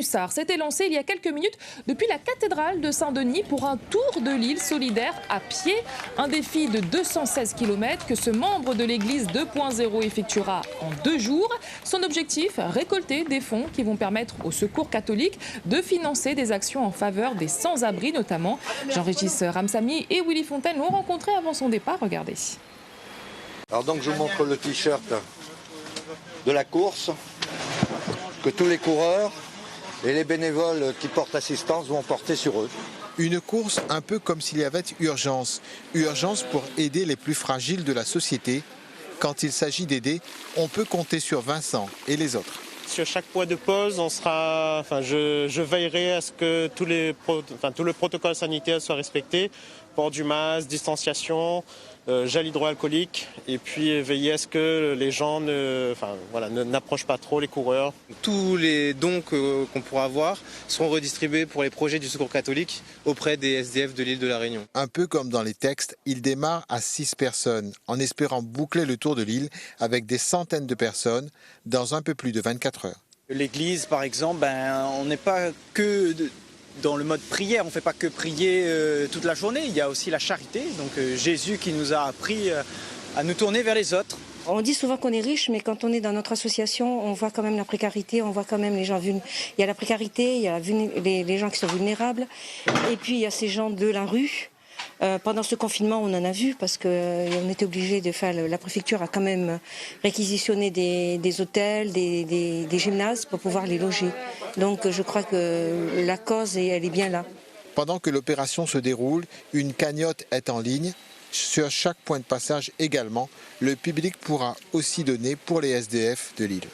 Hussards s'était lancé il y a quelques minutes depuis la cathédrale de Saint-Denis pour un tour de l'île solidaire à pied. Un défi de 216 km que ce membre de l'église 2.0 effectuera en 2 jours. Son objectif, récolter des fonds qui vont permettre au Secours catholique de financer des actions en faveur des sans-abri notamment. Jean-Régis Ramsamy et Willy Fontaine l'ont rencontré avant son départ. Regardez. Alors donc je vous montre le t-shirt de la course que tous les coureurs et les bénévoles qui portent assistance vont porter sur eux. Une course un peu comme s'il y avait urgence. Urgence pour aider les plus fragiles de la société. Quand il s'agit d'aider, on peut compter sur Vincent et les autres. Sur chaque point de pause, je veillerai à ce que tout le protocole sanitaire soit respecté. Port du masque, distanciation, gel hydroalcoolique et puis veiller à ce que les gens n'approchent pas trop les coureurs. Tous les dons qu'on pourra avoir seront redistribués pour les projets du Secours catholique auprès des SDF de l'île de la Réunion. Un peu comme dans les textes, il démarre à 6 personnes, en espérant boucler le tour de l'île avec des centaines de personnes dans un peu plus de 24 heures. L'église, par exemple, on n'est pas que dans le mode prière, on ne fait pas que prier toute la journée, il y a aussi la charité. Donc Jésus qui nous a appris à nous tourner vers les autres. On dit souvent qu'on est riche, mais quand on est dans notre association, on voit quand même la précarité, on voit quand même les gens vulnérables. Il y a la précarité, il y a les gens qui sont vulnérables, et puis il y a ces gens de la rue. Pendant ce confinement, on en a vu parce qu'on était obligé de faire. La préfecture a quand même réquisitionné des hôtels, des gymnases pour pouvoir les loger. Donc je crois que la cause, elle est bien là. Pendant que l'opération se déroule, une cagnotte est en ligne. Sur chaque point de passage également, le public pourra aussi donner pour les SDF de l'île.